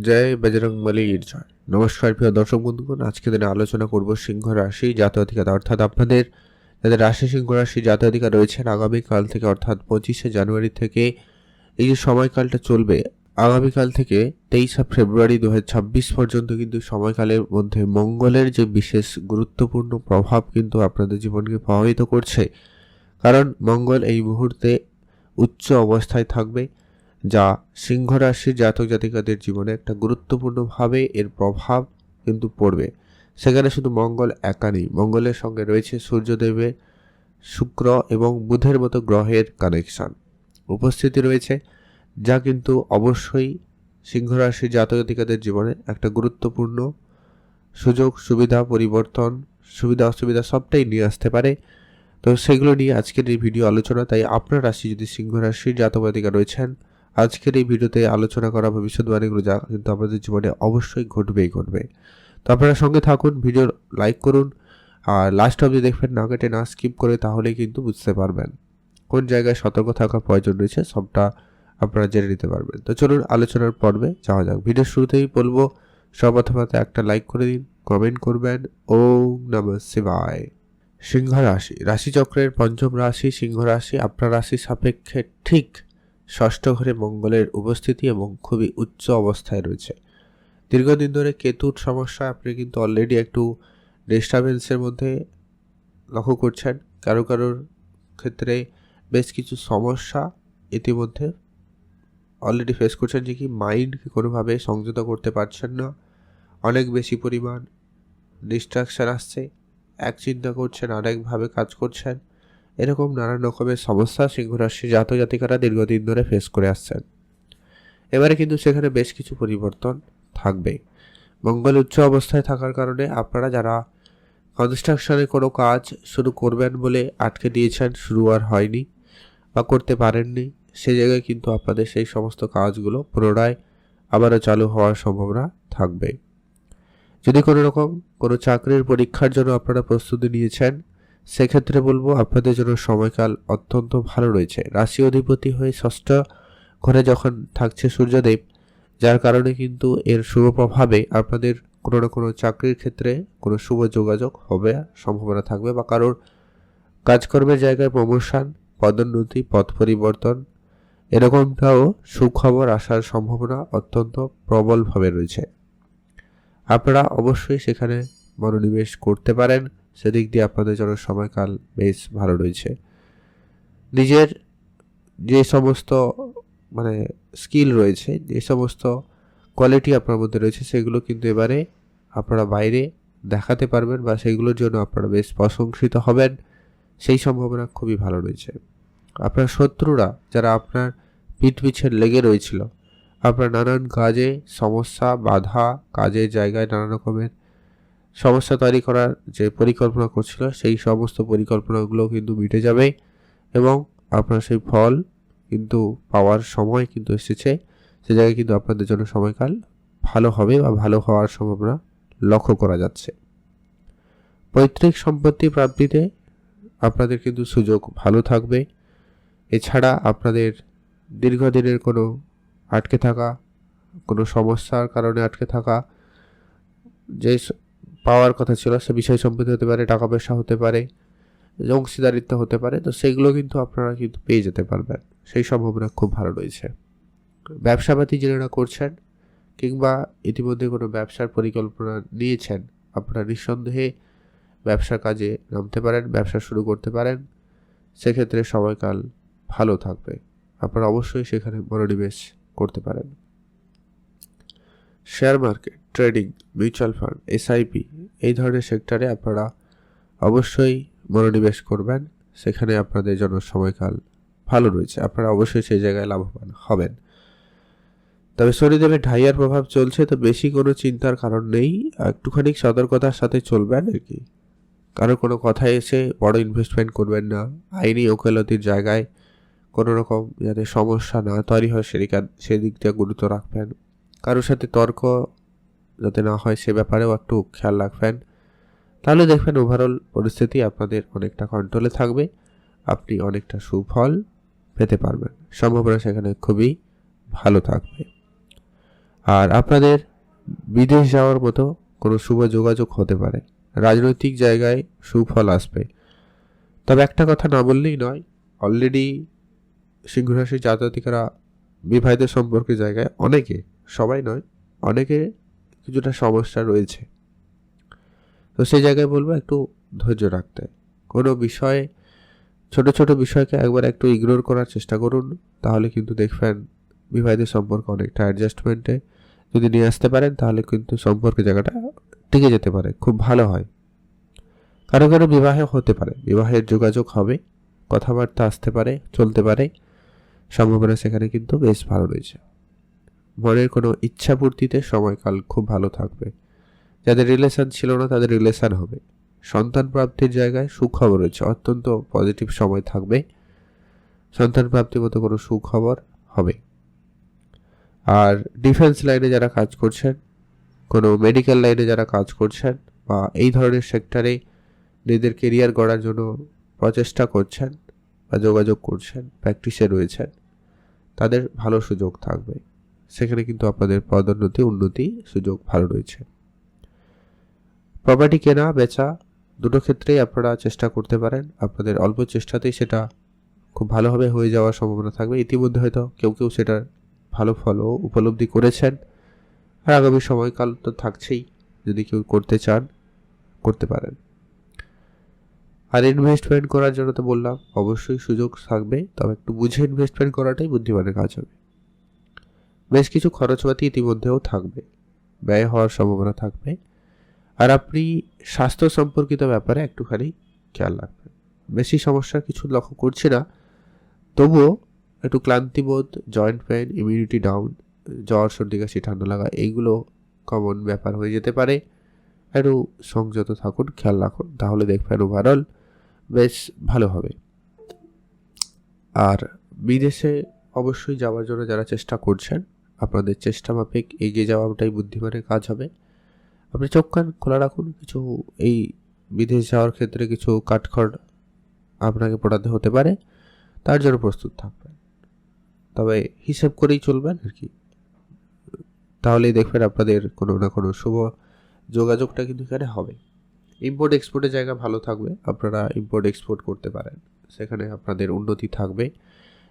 জয় বজরংবলীর জয়। নমস্কার প্রিয় দর্শক বন্ধুগণ, আজকে দিনে আলোচনা করব সিংহ রাশি জাতক অর্থাৎ আপনাদের যাদের রাশি সিংহ রাশি জাতক রয়েছেন আগামীকাল থেকে অর্থাৎ 25শে জানুয়ারি থেকে এই যে সময়কালটা চলবে, আগামীকাল থেকে 23শে ফেব্রুয়ারি 2026 পর্যন্ত কিন্তু সময়কালের মধ্যে মঙ্গলের যে বিশেষ গুরুত্বপূর্ণ প্রভাব কিন্তু আপনাদের জীবনকে প্রভাবিত করছে। কারণ মঙ্গল এই মুহূর্তে উচ্চ অবস্থায় থাকবে, যা সিংহ রাশির জাতক জাতিকাদের জীবনে একটা গুরুত্বপূর্ণভাবে এর প্রভাব কিন্তু পড়বে। সেখানে শুধু মঙ্গল একা নেই, মঙ্গলের সঙ্গে রয়েছে সূর্যদেবের, শুক্র এবং বুধের মতো গ্রহের কানেকশন উপস্থিতি রয়েছে, যা কিন্তু অবশ্যই সিংহ রাশির জাতক জাতিকাদের জীবনে একটা গুরুত্বপূর্ণ সুযোগ সুবিধা পরিবর্তন, সুবিধা অসুবিধা সবটাই নিয়ে আসতে পারে। তো সেগুলো নিয়ে আজকের এই ভিডিও আলোচনা। তাই আপনার রাশি যদি সিংহ রাশির জাতক জাতিকা রয়েছেন, আজকের এই ভিডিওতে আলোচনা করা ভবিষ্যৎবাণীগুলো যা কিন্তু আপনাদের জীবনে অবশ্যই ঘটবে। তো আপনারা সঙ্গে থাকুন, ভিডিও লাইক করুন, আর লাস্ট অবধি দেখবেন, না কেটে না স্কিপ করে, তাহলেই কিন্তু বুঝতে পারবেন কোন জায়গায় সতর্ক থাকার প্রয়োজন রয়েছে, সবটা আপনারা জেনে নিতে পারবেন। তো চলুন আলোচনার পর্বে যাওয়া যাক। ভিডিওর শুরুতেই বলবো, সর্বপ্রথমত একটা লাইক করে দিন, কমেন্ট করবেন। ওম নমঃ শিবায়। সিংহ রাশি রাশিচক্রের পঞ্চম রাশি সিংহ রাশি। আপনার রাশি সাপেক্ষে ঠিক ষষ্ঠ ঘরে মঙ্গলের উপস্থিতি এবং খুবই উচ্চ অবস্থায় রয়েছে। দীর্ঘদিন ধরে কেতুর সমস্যা আপনি কিন্তু অলরেডি একটু ডিস্টারবেন্সের মধ্যে লক্ষ্য করছেন। কারোর ক্ষেত্রে বেশ কিছু সমস্যা ইতিমধ্যে অলরেডি ফেস করছেন, যে কি মাইন্ডকে কোনোভাবে সংযত করতে পারছেন না, অনেক বেশি পরিমাণ ডিস্ট্রাকশান আসছে, এক চিন্তা করছেন আরেকভাবে কাজ করছেন, এরকম নানান রকমের সমস্যা সিংহ রাশির জাতক জাতিকারা দীর্ঘদিন ধরে ফেস করে আসছেন। এবারে কিন্তু সেখানে বেশ কিছু পরিবর্তন থাকবে। মঙ্গল উচ্চ অবস্থায় থাকার কারণে আপনারা যারা কনস্ট্রাকশনের কোনো কাজ শুরু করবেন বলে আটকে দিয়েছেন, শুরু আর হয়নি বা করতে পারেননি, সে জায়গায় কিন্তু আপনাদের সেই সমস্ত কাজগুলো পুনরায় আবারও চালু হওয়ার সম্ভাবনা থাকবে। যদি কোনো চাকরির পরীক্ষার জন্য আপনারা প্রস্তুতি নিয়েছেন, সেক্ষেত্রে বলবো আপনাদের জন্য সময়কাল অত্যন্ত ভালো রয়েছে। রাশি অধিপতি হয়ে ষষ্ঠ ঘরে যখন থাকছে সূর্যদেব, যার কারণে কিন্তু এর শুভ প্রভাবে আপনাদের কোনো না কোনো চাকরির ক্ষেত্রে কোনো শুভ যোগাযোগ হবে, সম্ভাবনা থাকবে, বা কারোর কাজকর্মের জায়গায় প্রমোশন, পদোন্নতি, পথ পরিবর্তন, এরকমটাও সুখবর আসার সম্ভাবনা অত্যন্ত প্রবলভাবে রয়েছে। আপনারা অবশ্যই সেখানে মনোনিবেশ করতে পারেন, সেদিক দিয়ে আপনাদের জন্য সময়কাল বেশ ভালো রয়েছে। নিজের যে সমস্ত স্কিল রয়েছে, যে সমস্ত কোয়ালিটি আপনার মধ্যে রয়েছে, সেগুলো কিন্তু এবারে আপনারা বাইরে দেখাতে পারবেন, বা সেগুলোর জন্য আপনারা বেশ প্রশংসিত হবেন, সেই সম্ভাবনা খুবই ভালো রয়েছে। আপনার শত্রুরা যারা আপনার পিঠ পিছে লেগে রয়েছিল, আপনার নানান কাজে সমস্যা, বাধা, কাজের জায়গায় নানা রকমের সমস্যা তৈরি করার যে পরিকল্পনা করছিল, সেই সমস্ত পরিকল্পনাগুলো কিন্তু মিটে যাবে এবং আপনার সেই ফল কিন্তু পাওয়ার সময় কিন্তু এসেছে। সে জায়গায় কিন্তু আপনাদের জন্য সময়কাল ভালো হবে বা ভালো হওয়ার সম্ভাবনা লক্ষ্য করা যাচ্ছে। পৈতৃক সম্পত্তি প্রাপ্তিতে আপনাদের কিন্তু সুযোগ ভালো থাকবে। এছাড়া আপনাদের দীর্ঘদিনের কোনো আটকে থাকা, কোনো সমস্যার কারণে আটকে থাকা যে পাওয়ার কথা ছিল, সে বিষয় সম্পত্তি হতে পারে, টাকা পয়সা হতে পারে, অংশীদারিত্ব হতে পারে, তো সেগুলো কিন্তু আপনারা কিন্তু পেয়ে যেতে পারবেন, সেই সম্ভাবনা খুব ভালো রয়েছে। ব্যবসাপাতি যারা করছেন কিংবা ইতিমধ্যে কোনো ব্যবসার পরিকল্পনা নিয়েছেন, আপনারা নিঃসন্দেহে ব্যবসার কাজে নামতে পারেন, ব্যবসা শুরু করতে পারেন, সেক্ষেত্রে সময়কাল ভালো থাকবে, আপনারা অবশ্যই সেখানে মনোনিবেশ করতে পারেন। Share market, trading, mutual fund, SIP, এই ধরনের সেক্টরে আপনারা অবশ্যই মনোনিবেশ করবেন, সেখানে আপনাদের জন্য সময়কাল ভালো রয়েছে, আপনারা অবশ্যই সেই জায়গায় লাভবান হবেন। তবে শনিদেবের ঢাইয়ার প্রভাব চলছে, তো বেশি কোনো চিন্তার কারণ নেই, একটুখানি সতর্কতার সাথে চলবেন আর কি। কারো কোনো কথায় এসে বড় ইনভেস্টমেন্ট করবেন না, আইনি ওকালতির জায়গায় কোনো রকম যাতে সমস্যা না তৈরি হয় সেদিক দিয়ে গুরুত্ব রাখবেন। কারোর সাথে তর্ক যাতে না হয় সে ব্যাপারেও একটু খেয়াল রাখবেন, তাহলে দেখবেন ওভারঅল পরিস্থিতি আপনাদের অনেকটা কন্ট্রোলে থাকবে, আপনি অনেকটা সুফল পেতে পারবেন, সম্ভাবনা সেখানে খুবই ভালো থাকবে। আর আপনাদের বিদেশ যাওয়ার মতো কোনো শুভ যোগাযোগ হতে পারে, রাজনৈতিক জায়গায় সুফল আসবে। তবে একটা কথা না বললেই নয়, অলরেডি সিংহ রাশির জাতকেরা বিবাহিত সম্পর্কের জায়গায় অনেকে, সবাই নয়, অনেকে কিছুটা সমস্যা রয়েছে। তো সেই জায়গায় বলবো একটু ধৈর্য রাখতে, কোনো বিষয়ে ছোট ছোট বিষয়কে একবার একটু ইগনোর করার চেষ্টা করুন, তাহলে কিন্তু দেখবেন বিবাহিত সম্পর্ক অনেকটা অ্যাডজাস্টমেন্টে যদি নিয়ে আসতে পারেন, তাহলে কিন্তু সম্পর্কের জায়গাটা টিকে যেতে পারে, খুব ভালো হয়। কারো কারো বিবাহে হতে পারে, বিবাহের যোগাযোগ হবে, কথাবার্তা আসতে পারে, চলতে পারে, সম্ভাবনা সেখানে কিন্তু বেশ ভালো রয়েছে। মনের কোনো ইচ্ছা পূর্তিতে সময়কাল খুব ভালো থাকবে। যাদের রিলেশন ছিল না তাদের রিলেশন হবে। সন্তান প্রাপ্তির জায়গায় সুখবর রয়েছে, অত্যন্ত পজিটিভ সময় থাকবে, সন্তান প্রাপ্তির মতো কোনো সুখবর হবে। আর ডিফেন্স লাইনে যারা কাজ করছেন, কোনো মেডিকেল লাইনে যারা কাজ করছেন, বা এই ধরনের সেক্টরে নিজেদের কেরিয়ার গড়ার জন্য প্রচেষ্টা করছেন বা যোগাযোগ করছেন, প্র্যাকটিসে রয়েছেন, তাদের ভালো সুযোগ থাকবে। সেখানে কিন্তু আপনাদের পদোন্নতি, উন্নতি সুযোগ ভালো রয়েছে। প্রপার্টি কেনা বেচা দুটো ক্ষেত্রেই আপনারা চেষ্টা করতে পারেন, আপনাদের অল্প চেষ্টাতেই সেটা খুব ভালোভাবে হয়ে যাওয়ার সম্ভাবনা থাকবে। ইতিমধ্যে হয়তো কেউ কেউ সেটার ভালো ফলও উপলব্ধি করেছেন, আর আগামী সময়কাল তো থাকছেই, যদি কেউ করতে চান করতে পারেন। আর ইনভেস্টমেন্ট করার জন্য তো বললাম অবশ্যই সুযোগ থাকবে, তবে একটু বুঝে ইনভেস্টমেন্ট করাটাই বুদ্ধিমানের কাজ হবে। বেশ কিছু খরচপাতি ইতিমধ্যেও থাকবে, ব্যয় হওয়ার সম্ভাবনা থাকবে। আর আপনি স্বাস্থ্য সম্পর্কিত ব্যাপারে একটুখানি খেয়াল রাখবেন। বেশি সমস্যার কিছু লক্ষ্য করছি না, তবুও একটু ক্লান্তিবোধ, জয়েন্ট পেন, ইমিউনিটি ডাউন, জ্বর, সর্দি, কাশি, ঠান্ডা লাগা, এইগুলো কমন ব্যাপার হয়ে যেতে পারে। একটু সংযত থাকুন, খেয়াল রাখুন, তাহলে দেখবেন ওভারঅল বেশ ভালো হবে। আর বিদেশে অবশ্যই যাওয়ার জন্য যারা চেষ্টা করছেন, আপনাদের চেষ্টা মাফিক এগিয়ে যাওয়াটাই বুদ্ধিমানের কাজ হবে। আপনি চোখ কান খোলা রাখুন, কিছু এই বিদেশ যাওয়ার ক্ষেত্রে কিছু কাঠখড় আপনাকে পোড়াতে হতে পারে, তার জন্য প্রস্তুত থাকবেন। তবে হিসেব করেই চলবেন আর কি, তাহলেই দেখবেন আপনাদের কোনো না কোনো শুভ যোগাযোগটা কিন্তু এখানে হবে। ইম্পোর্ট এক্সপোর্টের জায়গা ভালো থাকবে, আপনারা ইম্পোর্ট এক্সপোর্ট করতে পারেন, সেখানে আপনাদের উন্নতি থাকবে।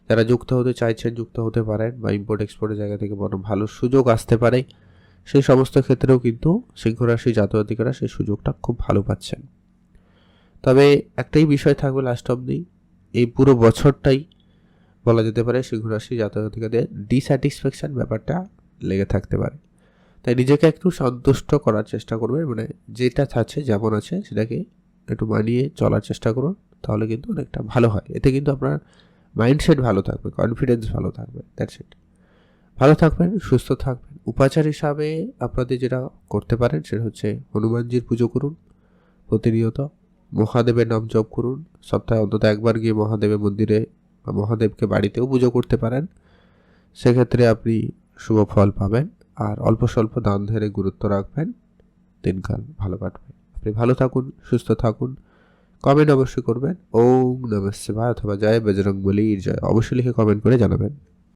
যারা যুক্ত হতে চাইছেন যুক্ত হতে পারেন, বা ইম্পোর্ট এক্সপোর্টের জায়গা থেকে বড় ভালো সুযোগ আসতে পারে, সেই সমস্ত ক্ষেত্রেও কিন্তু সিংহ রাশি জাতকরা সেই সুযোগটা খুব ভালো পাচ্ছেন। তবে একটাই বিষয় থাকবে লাস্ট অবধি, এই পুরো বছরটাই বলা যেতে পারে সিংহ রাশি জাতকদের ডিস্যাটিসফ্যাকশন ব্যাপারটা লেগে থাকতে পারে। তাই নিজেকে একটু সন্তুষ্ট করার চেষ্টা করবেন, মানে যেটা আছে যেমন আছে সেটাকে একটু মানিয়ে চলার চেষ্টা করুন, তাহলে কিন্তু অনেকটা ভালো হয়। এতে কিন্তু আপনার মাইন্ডসেট ভালো থাকবে, কনফিডেন্স ভালো থাকবে, দ্যাটস ইট। ভালো থাকবেন, সুস্থ থাকবেন। উপাচার হিসাবে আপনাদের যেটা করতে পারেন সেটা হচ্ছে হনুমানজির পুজো করুন প্রতিনিয়ত, মহাদেবের নাম জপ করুন, সপ্তাহে অন্তত একবার গিয়ে মহাদেবের মন্দিরে বা মহাদেবকে বাড়িতেও পুজো করতে পারেন, সেক্ষেত্রে আপনি শুভ ফল পাবেন। আর অল্প স্বল্প দান ধ্যানে গুরুত্ব রাখবেন, দিনকাল ভালো কাটবে। আপনি ভালো থাকুন, সুস্থ থাকুন। কমেন্ট অবশ্যই করবেন ওম নমঃ শিবায় অথবা জয় বজরংবলীর জয়, অবশ্যই লিখে কমেন্ট করে জানাবেন।